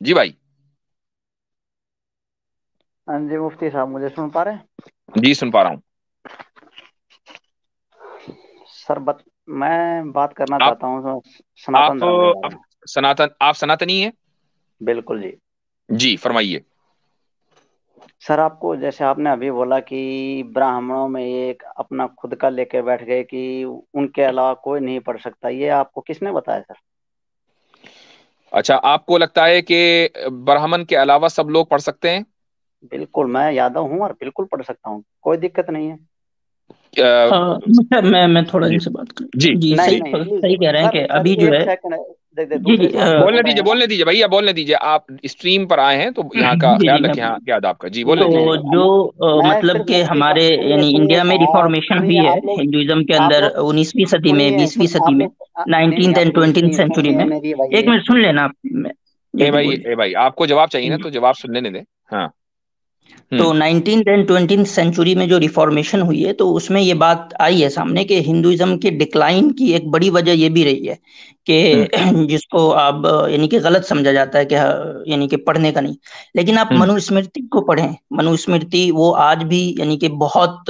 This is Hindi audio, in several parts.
जी भाई। हाँ जी मुफ्ती साहब, मुझे सुन पा रहे हैं? जी सुन पा रहा हूँ। सर मैं बात करना आप चाहता हूँ सनातन आप धर्म के बारे में। आप सनातनी हैं? बिल्कुल जी। जी फरमाइए। सर, आपको जैसे आपने अभी बोला कि ब्राह्मणों में एक अपना खुद का लेके बैठ गए कि उनके अलावा कोई नहीं पढ़ सकता, ये आपको किसने बताया सर? अच्छा, आपको लगता है कि ब्राह्मण के अलावा सब लोग पढ़ सकते हैं? बिल्कुल, मैं यादव हूँ और बिल्कुल पढ़ सकता हूँ, कोई दिक्कत नहीं है। अ, मैं थोड़ा जी इनसे बात जी करूँ जी। नहीं सही नहीं प्लीज। सही कह रहे हैं सर कि सर अभी जो एक है। सेकंड। देख दे, जी दूसरे जी साहब बोल बोलने रहे दीजिए, हैं ना। बोलने दीजिए भैया, बोलने दीजिए। आप स्ट्रीम पर आए हैं तो यहाँ का जी जी ख्याल मैं रखें। हाँ, बोल। क्या आदाब का। जी बोलने नहीं दीजिए। तो नहीं जो मैं मतलब सिर्फ के मुफ्ती साहब, हमारे सुनिए यानी सुनिए इंडिया में साहब, रिफॉर्मेशन हुई सुनिए है आप लोग। हिंदुइज्म के आप अंदर लोग 19वीं सदी में, सुनिए 20वीं सदी आप में, लोग नहीं नहीं, 19th आप and please 20th please century सुनिए में। मेरी एक भाई। मिनट सुन लेना आप। जी जी बोलिए। ए भाई, आपको जवाब चाहिए ना, तो जवाब सुन लेने दें। हाँ। हम्म। तो 19th एंड 20th सेंचुरी में जो रिफॉर्मेशन हुई है तो उसमें ये बात आई है सामने कि हिंदुइज्म के डिक्लाइन की एक बड़ी वजह ये भी रही है हम्म। कि जिसको अब यानी कि गलत समझा जाता है कि यानी कि पढ़ने का नहीं। लेकिन आप हम्म। मनुस्मृति को पढ़ें। मनुस्मृति वो आज भी यानी कि बहुत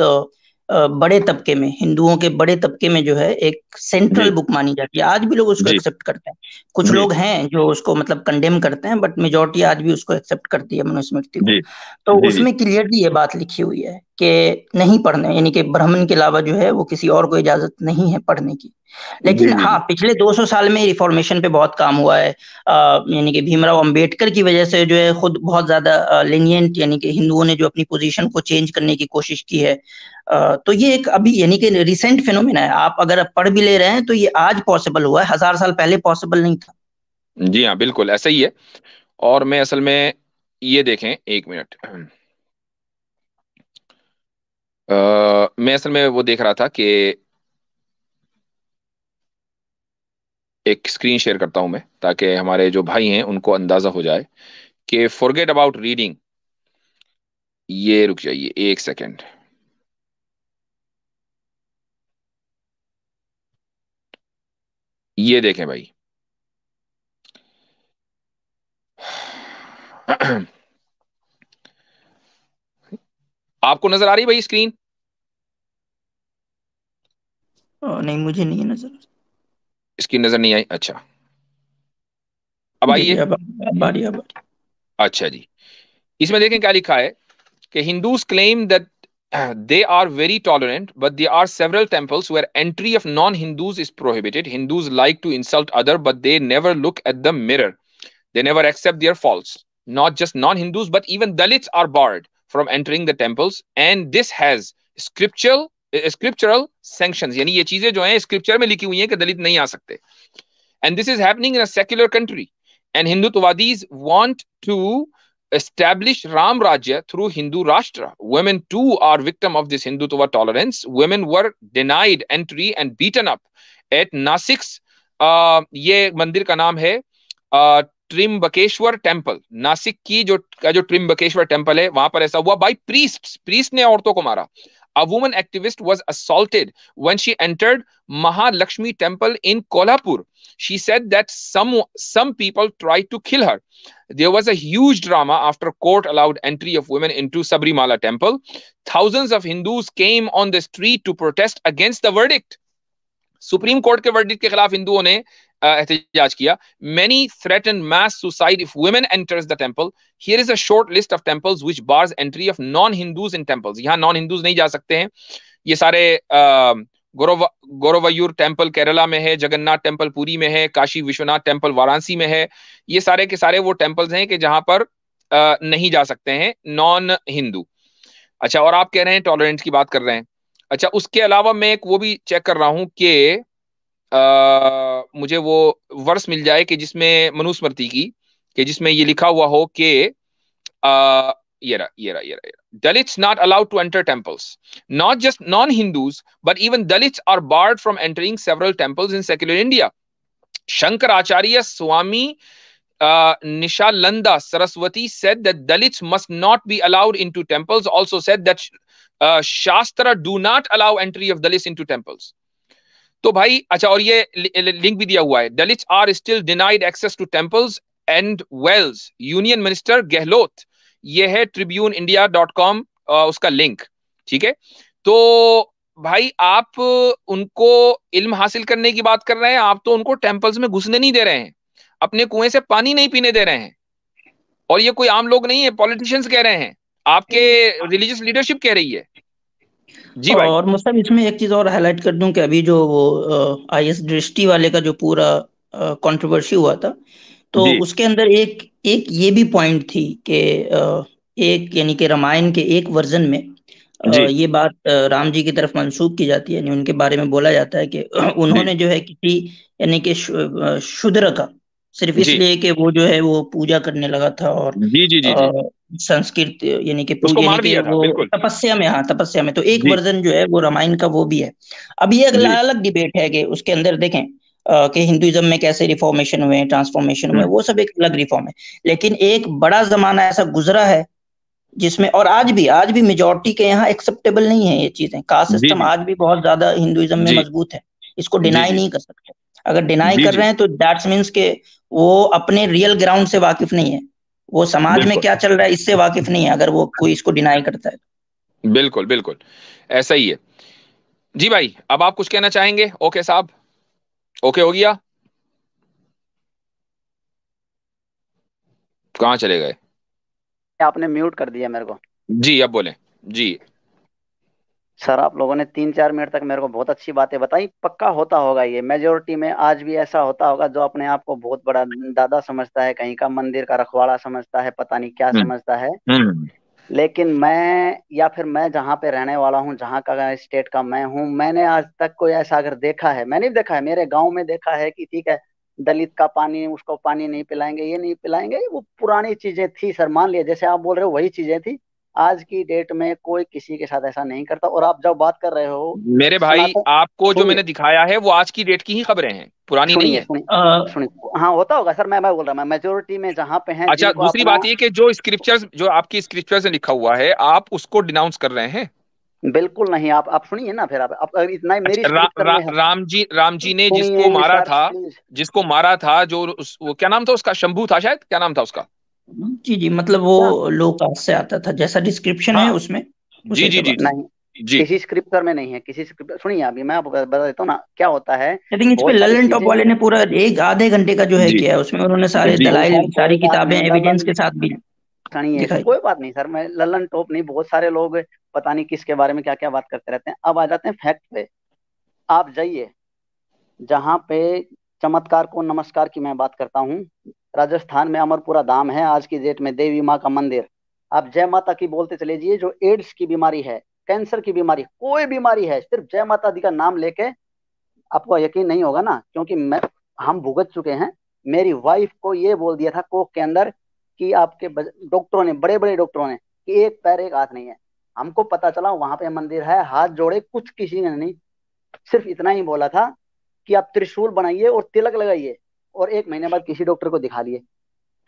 बड़े तबके में, हिंदुओं के बड़े तबके में जो है एक सेंट्रल जी बुक मानी जाती है। आज भी लोग उसको जी एक्सेप्ट करते हैं। कुछ जी लोग हैं जो उसको मतलब कंडेम करते हैं, बट मेजोरिटी आज भी उसको एक्सेप्ट करती है मनुस्मृति जी को। तो जी जी। उसमें क्लियरली ये बात लिखी हुई है कि नहीं पढ़ने, यानी कि ब्राह्मण के अलावा जो है वो किसी और को इजाजत नहीं है पढ़ने की। जी लेकिन जी हाँ, जी। पिछले 200 साल में रिफॉर्मेशन पे बहुत काम हुआ है। यानी कि भीमराव अंबेडकर की वजह से जो है खुद बहुत ज्यादा lenient, यानी कि हिंदुओं ने जो अपनी पोजीशन को चेंज करने की कोशिश की है। तो ये एक अभी यानी कि रिसेंट फिनोमिना है। आप अगर पढ़ भी ले रहे हैं तो ये आज पॉसिबल हुआ है, 1000 साल पहले पॉसिबल नहीं था। जी हाँ, बिल्कुल ऐसा ही है। और मैं असल में, ये देखें एक मिनट। मैं असल में वो देख रहा था कि एक स्क्रीन शेयर करता हूं मैं, ताकि हमारे जो भाई हैं उनको अंदाजा हो जाए कि फॉरगेट अबाउट रीडिंग। ये रुक जाइए एक सेकेंड। ये देखें भाई। आपको नजर आ रही है भाई स्क्रीन? नहीं, मुझे नहीं है नजर। स्क्रीन नजर नहीं आई? अच्छा, अब जी जी, आइए। अब आ रही है, अब आ रही अच्छा जी। इसमें देखें क्या लिखा है कि Hindus claim that they are very tolerant, but there are several temples where entry of non-Hindus is prohibited. Hindus like to insult other, but they never look at the mirror. They never accept their faults. Not just non-Hindus, but even Dalits are barred from entering the temples, and this has scriptural sanctions. यानी ये चीजें जो हैं स्क्रिप्चर में लिखी हुई हैं कि दलित नहीं आ सकते. And this is happening in a secular country. And Hindutvadis want to establish Ram Rajya through Hindu Rashtra. Women too are victim of this Hindutva tolerance. Women were denied entry and beaten up at Nasik's, ये मंदिर का नाम है त्रिम्बकेश्वर टेम्पल. नासिक की जो त्रिम्बकेश्वर टेम्पल है वहां पर ऐसा हुआ. बाई प्रीस्ट ने औरतों को मारा. A woman activist was assaulted when she entered Mahalakshmi temple in Kolhapur. She said that some people tried to kill her. There was a huge drama after court allowed entry of women into Sabrimala temple. Thousands of Hindus came on the street to protest against the verdict. Supreme court के वर्डिक्ट के खिलाफ हिंदुओं ने एहतजाज किया. Many threaten mass suicide if women enters the temple. Here is a short list of temples which bars entry of non-Hindus in temples. यहाँ non-Hindus नहीं जा सकते हैं. ये सारे गोरोवयूर टेम्पल केरला में है, जगन्नाथ टेम्पल पुरी में है, काशी विश्वनाथ टेम्पल वाराणसी में है. ये सारे के सारे वो टेम्पल्स हैं कि जहां पर नहीं जा सकते हैं नॉन हिंदू. अच्छा, और आप कह रहे हैं टॉलरेंस की बात कर रहे हैं. अच्छा, उसके अलावा मैं एक वो भी चेक कर रहा हूं कि मुझे वो वर्स मिल जाए कि जिसमें मनुस्मृति की, कि जिसमें ये लिखा हुआ हो कि ये रहा. Dalits not allowed to enter temples. Not just non-Hindus, but even Dalits are barred from entering several temples in secular India. Shankaracharya Swami Nishalanda Saraswati said that Dalits must not be allowed into temples. Also said that Shastra do not allow entry of Dalits into temples. तो भाई अच्छा, और ये लिंक भी दिया हुआ है. Dalits are still denied access to temples and wells, union minister Gehlot. ये है tribuneindia.com उसका लिंक, ठीक है। तो भाई आप उनको इल्म हासिल करने की बात कर रहे हैं, आप तो उनको टेम्पल्स में घुसने नहीं दे रहे हैं, अपने कुएं से पानी नहीं पीने दे रहे हैं। और ये कोई आम लोग नहीं है, पॉलिटिशियंस कह रहे हैं, आपके रिलीजियस लीडरशिप कह रही है। जी भाई। और मुझे इसमें एक चीज और हाईलाइट कर दूं कि अभी जो वो IS दृष्टि वाले का जो पूरा कंट्रोवर्सी हुआ था, तो जी उसके अंदर एक एक ये भी पॉइंट थी कि एक यानी कि रामायण के एक वर्जन में जी ये बात राम जी की तरफ मंसूब की जाती है, यानी उनके बारे में बोला जाता है कि जी उन्होंने जो है किसी यानी कि शूद्र का सिर्फ जी इसलिए कि वो जो है वो पूजा करने लगा था और जी जी जी जी संस्कृत यानी कि उसको यानी मार कि दिया था, वो बिल्कुल। तपस्या में, हाँ तपस्या में, तो एक जी वर्जन जो है वो रामायण का वो भी है। अब ये जी। अगला अलग डिबेट है कि उसके अंदर देखें कि हिंदुइज्म में कैसे रिफॉर्मेशन हुए, ट्रांसफॉर्मेशन हुए, वो सब एक अलग रिफॉर्म है। लेकिन एक बड़ा जमाना ऐसा गुजरा है जिसमें, और आज भी मेजोरिटी के यहाँ एक्सेप्टेबल नहीं है ये चीजें। कास्ट जी सिस्टम जी आज भी बहुत ज्यादा हिंदुइज्म में जी मजबूत है, इसको जी डिनाई जी नहीं कर सकते। अगर डिनाई जी कर जी रहे हैं तो दैट्स मीन्स के वो अपने रियल ग्राउंड से वाकिफ नहीं है, वो समाज में बिल्कुल क्या चल रहा है इससे वाकिफ नहीं है, अगर वो कोई इसको डिनाई करता है। बिल्कुल बिल्कुल ऐसा ही है। जी भाई, अब आप कुछ कहना चाहेंगे? ओके साहब, ओके हो गया? कहाँ चले गए? आपने म्यूट कर दिया मेरे को। जी अब बोलें। जी सर आप लोगों ने 3-4 मिनट तक मेरे को बहुत अच्छी बातें बताई। पक्का होता होगा ये मेजोरिटी में आज भी ऐसा होता होगा, जो अपने आप को बहुत बड़ा दादा समझता है, कहीं का मंदिर का रखवाड़ा समझता है, पता नहीं क्या हम्म समझता है। हम्म लेकिन मैं, या फिर मैं जहाँ पे रहने वाला हूँ, जहाँ का स्टेट का मैं हूँ, मैंने आज तक कोई ऐसा अगर देखा है, मैंने भी देखा है, मेरे गांव में देखा है कि ठीक है दलित का पानी, उसको पानी नहीं पिलाएंगे, ये नहीं पिलाएंगे, वो पुरानी चीजें थी सर। मान लिया जैसे आप बोल रहे हो वही चीजें थी। आज की डेट में कोई किसी के साथ ऐसा नहीं करता। और आप जब बात कर रहे हो मेरे भाई, सनातन, आपको जो सुनिए मैंने दिखाया है वो आज की डेट की ही खबरें हैं, पुरानी नहीं सुनिए है। सुनिए सुनिए, हाँ होता होगा सर। मैं बोल रहा हूँ, मैं मेजोरिटी में जहाँ पे हैं अच्छा, जिनको दूसरी अपना, बात ये कि जो स्क्रिप्चर्स, जो आपकी स्क्रिप्चर्स में लिखा हुआ है, आप उसको डिनाउंस कर रहे हैं। बिल्कुल नहीं। आप सुनिए ना, फिर आप अगर इतना ही मेरी अच्छा, स्क्रिप्चर में है। राम जी ने जिसको सुनिए मारा सर था, प्लीज। जिसको मारा था, जो वो क्या नाम था उसका, शंभू था शायद, क्या नाम था उसका? जी जी, मतलब क्या? वो लो कास्ट से आता था, जैसा डिस्क्रिप्शन है हाँ उसमें उस जी जी जी एतबार जी से। नहीं, जी किसी स्क्रिप्चर में नहीं है, किसी स्क्रिप्टर। सुनिए अभी मैं आपको बता देता हूँ ना क्या होता है। आई थिंक इस पे बहुत सारी ललन टॉप चीजें, वाले ने पूरा एक आधे घंटे का जो है जी किया है, उसमें उन्होंने सारे जी नहीं दलाइल, सर कोई सारी बात किताबें नहीं एविडेंस ललन, के साथ भी सुनिए दिखाई। कोई बात नहीं सर। मैं ललन टॉप नहीं, बहुत सारे लोग पता नहीं किसके बारे में क्या क्या बात करते रहते हैं। अब आ जाते हैं फैक्ट पे। आप जाइए जहाँ पे चमत्कार को नमस्कार की मैं बात करता हूँ, राजस्थान में अमरपुरा धाम है आज की डेट में, देवी माँ का मंदिर। आप जय माता की बोलते चले जाइए। जो एड्स की बीमारी है, कैंसर की बीमारी, कोई बीमारी है, सिर्फ जय माता दी का नाम लेके आपको यकीन नहीं होगा ना, क्योंकि मैं, हम भुगत चुके हैं। मेरी वाइफ को ये बोल दिया था कोक के अंदर कि आपके डॉक्टरों ने, बड़े बड़े डॉक्टरों ने, कि एक पैर एक हाथ नहीं है। हमको पता चला वहां पे मंदिर है, हाथ जोड़े, कुछ किसी ने नहीं, सिर्फ इतना ही बोला था कि आप त्रिशूल बनाइए और तिलक लगाइए, और 1 महीने बाद किसी डॉक्टर को दिखा लिए।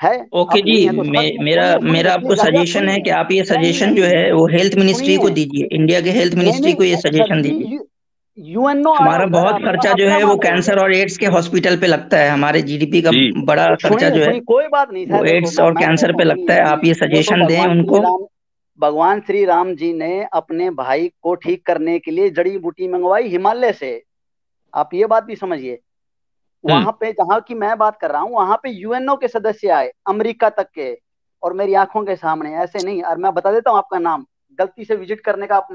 है, ओके आप जी, नहीं है तो समझ। मेरा सुनिए सुनिए मेरा आपको प्लीज, अभी आप सजेशन है सुनिए। कि आप ये नहीं सजेशन जो नहीं है वो हेल्थ मिनिस्ट्री को सुनिए, दीजिए, इंडिया के हेल्थ नहीं मिनिस्ट्री को ये नहीं सर सजेशन जी, दीजिए। यूएनओ आया हमारा उधर, बहुत आप खर्चा आप जो क्या है वो मान रहे हो? कैंसर और एड्स के हॉस्पिटल पे लगता है, हमारे GDP का जी बड़ा खर्चा सुनिए जो है सुनिए कोई बात नहीं वो सर, देखो एड्स मैं और मैं कैंसर देखो, पे सुनिए लगता है। आप सुनिए, ये वो तो सजेशन दें भगवान श्री उनको। राम, भगवान श्री राम जी ने अपने भाई को ठीक करने के लिए जड़ी बूटी मंगवाई हिमालय से। आप ये बात भी समझिए। हम्म वहां पे जहां की मैं बात कर रहा हूँ, वहां पे यूएनओ के सदस्य आए अमेरिका तक के, और मेरी आंखों के सामने, ऐसे नहीं। और मैं बता देता हूँ आपका नाम, गलती से विजिट करने का आप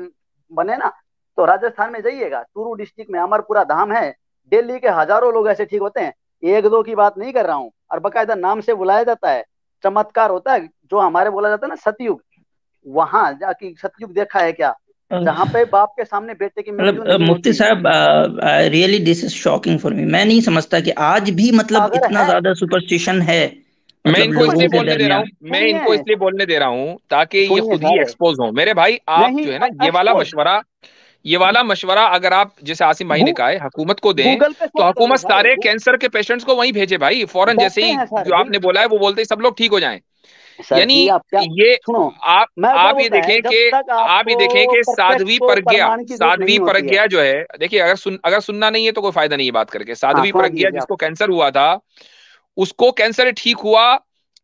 बने ना, तो राजस्थान में जाइएगा, चूरू डिस्ट्रिक्ट में अमरपुरा धाम है। दिल्ली के हजारों लोग ऐसे ठीक होते हैं, एक दो की बात नहीं कर रहा हूँ, और बकायदा नाम से बुलाया जाता है। चमत्कार होता है, जो हमारे बोला जाता है ना सतयुग, वहां जाके सतयुग देखा है क्या, जहाँ पे बाप के सामने बेटे की मृत्यु मतलब नहीं मुफ्ती होती। साहब, really this is shocking for me. मैं नहीं समझता कि आज भी मतलब अगर इतना है, ज्यादा सुपरस्टिशन है मैं मतलब इनको लोगों इसलिए के बोलने दे रहा हूँ, दरमियान। मैं इनको सुनिए इसलिए बोलने दे रहा हूँ ताकि ये सुनिए खुद ही सर, एक्सपोज हो। मेरे भाई, आप नहीं जो है ना, एक्सपोज, ये वाला मशवरा अगर आप, जैसे आसिम भाई ने कहा है, हुकूमत को दें, गूगल पे तो सर्च कर लो हुकूमत सर। सारे कैंसर के पेशेंट्स को वहीं भेजे भाई, फौरन, जैसे करते ही हैं सर जो आपने बिल्कुल। बोला है वो बोलते ही सब लोग ठीक हो जाएं। सर यानी जी आप क्या, ये, सुनो, आप मैं क्या आप ये बोलता है, देखें जब कि, तक आप ये आपको देखें कि प्रत्यक्ष और प्रमाण की जरूरत साध्वी नहीं होती है। प्रज्ञा जो है, देखिए, अगर सुनना नहीं है तो कोई फायदा नहीं है बात करके। हाँ साध्वी सुना प्रज्ञा दीजिए आप। जिसको कैंसर हुआ था, उसको कैंसर ठीक हुआ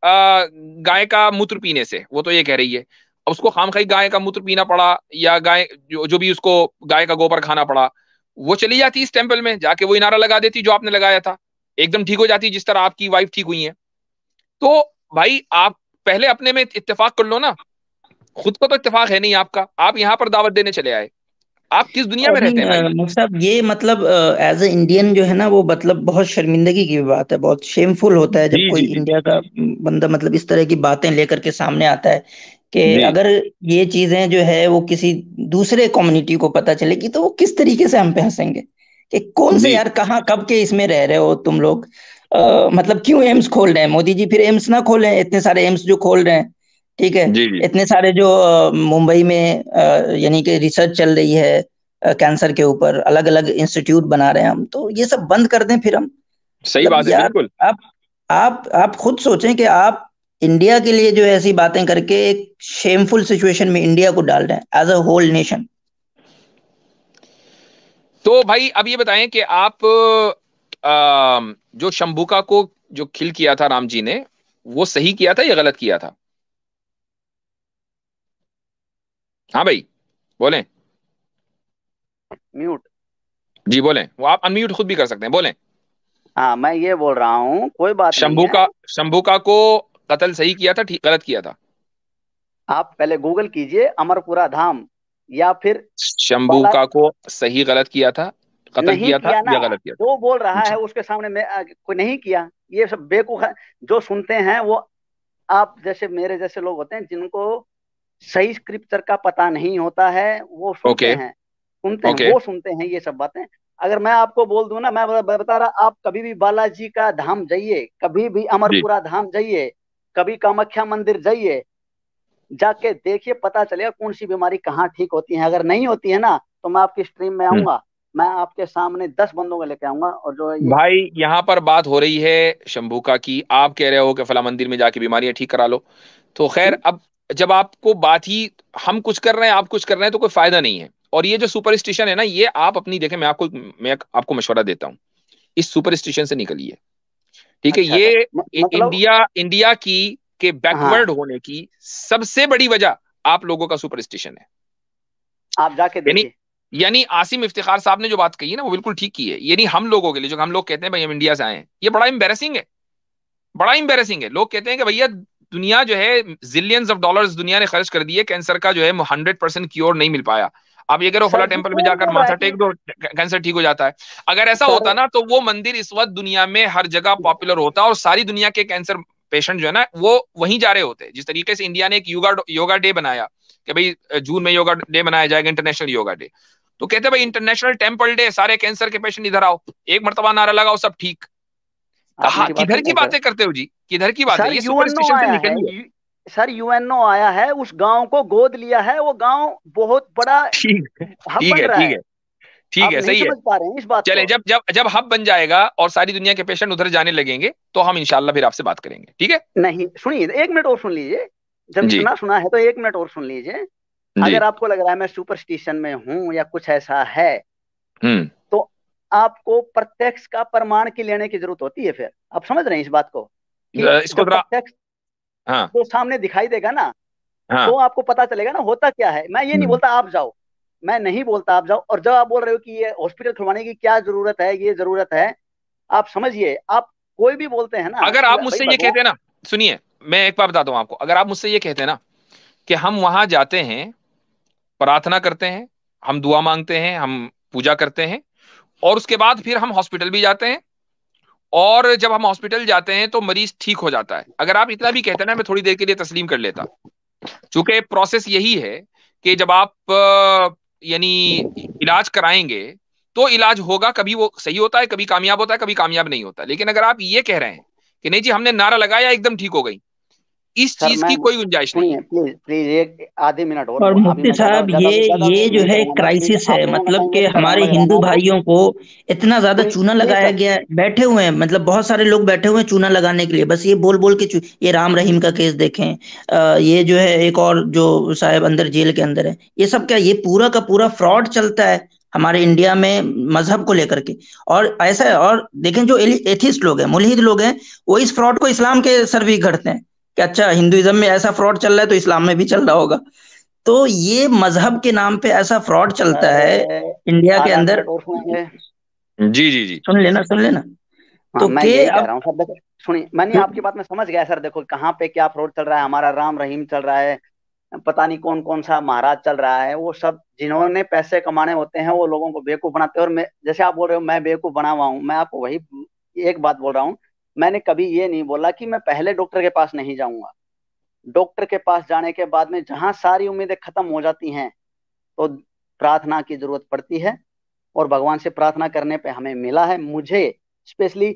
गाय का मूत्र पीने से, वो तो ये कह रही है। अब उसको खामखाई गाय का मूत्र पीना पड़ा, या गाय जो भी उसको गाय का गोबर खाना पड़ा, वो चली जाती इस टेम्पल में जाके वही नारा लगा देती जो आपने लगाया था, एकदम ठीक हो जाती, जिस तरह आपकी वाइफ ठीक हुई है। तो भाई आप पहले अपने में इत्तेफाक कर लो ना, खुद को तो इत्तेफाक है नहीं आपका, आप यहाँ पर दावत देने चले आए, आप किस दुनिया और में रहते हैं भाई? नहीं मुफ्ती साहब, ये मतलब एज ए इंडियन जो है ना, वो मतलब बहुत शर्मिंदगी की बात है, बहुत शेमफुल होता है जब जी कोई जी जी इंडिया का बंदा मतलब इस तरह की बातें लेकर के सामने आता है कि जी। अगर ये चीजें जो है वो किसी दूसरे कम्युनिटी को पता चलेगी तो वो किस तरीके से हम पे हंसेंगे कि कौन से जी यार, कहाँ कब के इसमें रह रहे हो तुम लोग। मतलब क्यों एम्स खोल रहे हैं मोदी जी, फिर एम्स ना खोलें, इतने सारे एम्स जो खोल रहे हैं, ठीक है। जी जी। इतने सारे जो मुंबई में यानी कि रिसर्च चल रही है कैंसर के ऊपर, अलग अलग इंस्टीट्यूट बना रहे हैं हम, तो ये सब बंद कर दें फिर हम। सही मतलब बात है, यार बिल्कुल। आप खुद सोचें कि आप इंडिया के लिए जो है ऐसी बातें करके एक शेमफुल सिचुएशन में इंडिया को डाल रहे हैं एज अ होल नेशन। तो भाई अब ये बताएं कि आप जो शंभुका को जो किल किया था राम जी ने, वो सही किया था या गलत किया था? हाँ भाई, बोलें। म्यूट। जी बोलें, वो आप अनम्यूट खुद भी कर सकते हैं, बोलें। हाँ, मैं ये बोल रहा हूँ, कोई बात नहीं है। शंभुका को कत्ल सही किया था, ठीक गलत किया था? आप पहले गूगल कीजिए अमरपुरा धाम, या फिर बाला। शंभुका को सही गलत किया था, कत्ल नहीं किया था किया ना, या गलत किया जो बोल रहा था? है उसके सामने में कोई नहीं किया। ये सब बेवकूफ है जो सुनते हैं वो। आप जैसे मेरे जैसे लोग होते हैं जिनको सही स्क्रिप्चर का पता नहीं होता है, वो ओके सुनते हैं ओके। वो सुनते हैं ये सब बातें। अगर मैं आपको बोल दूं ना, मैं बता रहा, आप कभी भी बालाजी का धाम जाइए, कभी भी जी। अमरपुरा धाम जाइए, कभी कामाख्या मंदिर जाइए, जाके देखिए, पता चलेगा कौन सी बीमारी कहाँ ठीक होती है। अगर नहीं होती है ना, तो मैं आपकी स्ट्रीम में हम्म। आऊंगा, मैं आपके सामने 10 बंदों को लेके आऊंगा, और जो ये। भाई यहाँ पर बात हो रही है शंभुका की, आप कह रहे हो कि फला मंदिर में जाके बीमारियां ठीक करा लो। तो खैर, अब जब आपको बात ही, हम कुछ कर रहे हैं आप कुछ कर रहे हैं, तो कोई फायदा नहीं है। और ये जो सुपरस्टिशन है ना, ये आप अपनी देखें, मैं आपको मशवरा देता हूँ, इस सुपरस्टिशन से निकलिए, ठीक है? अच्छा अच्छा, ये मतलब। इंडिया इंडिया की के बैकवर्ड हाँ, होने की सबसे बड़ी वजह आप लोगों का सुपरस्टिशन है। आप जाके यानी देखिए। यानी आसिम इफ्तिखार साहब ने जो बात कही है ना, वो बिल्कुल ठीक की है। यानी हम लोगों के लिए, जो हम लोग कहते हैं भाई हम इंडिया से आए हैं, ये बड़ा एम्बेरसिंग है, बड़ा एम्बेरसिंग है। लोग कहते हैं कि भैया दुनिया जो है जिलियंस ऑफ डॉलर्स दुनिया ने खर्च कर दिए, कैंसर का जो है 100% क्योर नहीं मिल पाया। आप ये कह रहे हो फला सर जी टेम्पल में कौन जाकर बोल रहा माथा है टेक कि। दो, कैंसर ठीक हो जाता है। अगर ऐसा सर। होता ना, तो वो मंदिर इस वक्त दुनिया में हर जगह पॉपुलर होता, और सारी दुनिया के कैंसर पेशेंट जो है ना, वो वहीं जा रहे होते। जिस तरीके से इंडिया ने एक योगा योगा डे बनाया कि भाई जून में योगा डे मनाया जाएगा, इंटरनेशनल योगा डे, तो कहते हैं भाई इंटरनेशनल टेम्पल डे, सारे कैंसर के पेशेंट इधर आओ, एक मरतबा नारा लगाओ, सब ठीक। आप कहा मेरी बात किधर सुन की रहे हैं सर। बातें करते हो जी, किधर की बातें? सर ये यूएनओ सुपरस्टिशन से आया है, निकलिए। सर यूएनओ आया है, उस गांव को गोद लिया है, वो गांव बहुत बड़ा ठीक है हब ठीक बन है रहा ठीक है। है ठीक आप है, नहीं सही है। समझ पा रहे हैं इस बात चले, को। जब हब बन जाएगा और सारी दुनिया के पेशेंट उधर जाने लगेंगे, तो हम इंशाल्लाह फिर आपसे बात करेंगे, ठीक है? नहीं सुनिए, 1 मिनट और सुन लीजिए। जब जी इतना सुना है तो 1 मिनट और सुन लीजिए। जी। अगर आपको लग रहा है मैं सुपरस्टिशन में हूं या कुछ ऐसा है, हम्म। तो आपको प्रत्यक्ष का प्रमाण की लेने की जरूरत होती है। फिर आप समझ रहे हैं इस बात को, कि इसको जब जरा। प्रत्यक्ष हाँ जो सामने दिखाई देगा ना, हाँ। तो आपको पता चलेगा ना होता क्या है। मैं ये नहीं हम्म। बोलता आप जाओ, मैं नहीं बोलता आप जाओ। और जब आप बोल रहे हो कि ये हॉस्पिटल खुलवाने की क्या जरूरत है, ये जरूरत है, आप समझिए, आप कोई भी बोलते हैं ना अगर कि आप भाई मुझसे ये भगवान। कहते ना, सुनिए, मैं एक बात बताता हूँ आपको, अगर आप मुझसे ये कहते ना कि हम वहां जाते हैं, प्रार्थना करते हैं, हम दुआ मांगते हैं, हम पूजा करते हैं, और उसके बाद फिर हम हॉस्पिटल भी जाते हैं, और जब हम हॉस्पिटल जाते हैं तो मरीज ठीक हो जाता है, अगर आप इतना भी कहते ना, मैं थोड़ी देर के लिए तस्लीम कर लेता। चूंकि प्रोसेस यही है कि जब आप यानी इलाज कराएंगे, तो इलाज होगा, कभी वो सही होता है, कभी कामयाब होता है, कभी कामयाब नहीं होता। लेकिन अगर आप ये कह रहे हैं कि नहीं जी हमने नारा लगाया एकदम ठीक हो गई, इस सर चीज मैं, की कोई गुंजाइश नहीं सुनिए है। प्लीज प्लीज, एक आधे मिनट और, और अभी मुफ्ती मैं ज्यादा साहब, ज्यादा ज्यादा ये वेट जो नहीं है करूंगा, मैं प्लीज, क्राइसिस आप है, लोगों का मतलब टाइम कि वेस्ट कर रहा हूँ, हमारे लग रहा है हिंदू मैं आपको। भाइयों को इतना ज्यादा प्लीज चूना प्लीज लगाया सर। गया है, बैठे हुए हैं, मतलब बहुत सारे लोग बैठे हुए हैं चूना लगाने के लिए, बस ये बोल बोल के ये राम रहीम का केस देखें, ये जो है एक और जो साहब अंदर जेल के अंदर है, ये सब क्या, ये पूरा का पूरा फ्रॉड चलता है हमारे इंडिया में मजहब को लेकर के। और ऐसा है, और देखें जो एथिस्ट लोग हैं, मुल्हिद लोग हैं, वो इस फ्रॉड को इस्लाम के सर भी करते हैं कि अच्छा हिंदुइज्म में ऐसा फ्रॉड चल रहा है तो इस्लाम में भी चल रहा होगा। तो ये मजहब के नाम पे ऐसा फ्रॉड चलता है इंडिया के आधा अंदर। मिनट और सुनेंगे? जी जी जी सुन लेना। हाँ, तो मैं के यही कह अब रहा हूँ सर। देखो सुनिए, मैंने आपकी बात में समझ गया सर। देखो कहाँ पे क्या फ्रॉड चल रहा है, हमारा राम रहीम चल रहा है, पता नहीं कौन कौन सा महाराज चल रहा है। वो सब जिन्होंने पैसे कमाने होते हैं वो लोगों को बेवकूफ बनाते हैं। और मैं, जैसे आप बोल रहे हो मैं बेवकूफ बना हुआ हूँ, मैं आपको वही एक बात बोल रहा हूँ। मैंने कभी ये नहीं बोला कि मैं पहले डॉक्टर के पास नहीं जाऊंगा। डॉक्टर के पास जाने के बाद में जहां सारी उम्मीदें खत्म हो जाती हैं तो प्रार्थना की जरूरत पड़ती है। और भगवान से प्रार्थना करने पे हमें मिला है, मुझे स्पेशली।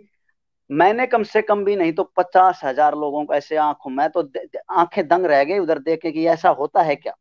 मैंने कम से कम भी नहीं तो 50,000 लोगों को ऐसे आंखों, मैं तो आंखें दंग रह गई उधर देख के कि ऐसा होता है क्या।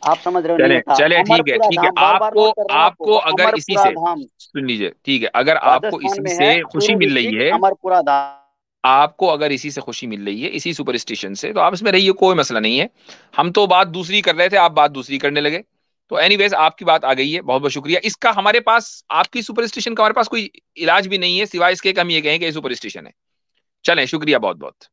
आप समझ रहे हो, नहीं चले होता। चले, ठीक है अमरपुरा ठीक है। धाम, बार बार आपको नोट कर रहा हूँ आपको, आपको वो अगर इसी अमरपुरा से, धाम सुन लीजिए, ठीक है, अगर आपको राजस्थान इसी में से है, खुशी चूरू मिल रही डिस्ट्रिक्ट, है, अमरपुरा धाम। आपको अगर इसी से खुशी मिल रही है, इसी सुपरस्टिशन से, तो आप इसमें रहिए, कोई मसला नहीं है। हम तो बात दूसरी कर रहे थे, आप बात दूसरी करने लगे। तो एनीवेज आपकी बात आ गई है, बहुत बहुत शुक्रिया। इसका हमारे पास, आपकी सुपरस्टिशन का हमारे पास कोई इलाज भी नहीं है, सिवाय इसके कि हम ये कहें कि ये सुपरस्टिशन है। चलें, शुक्रिया बहुत बहुत।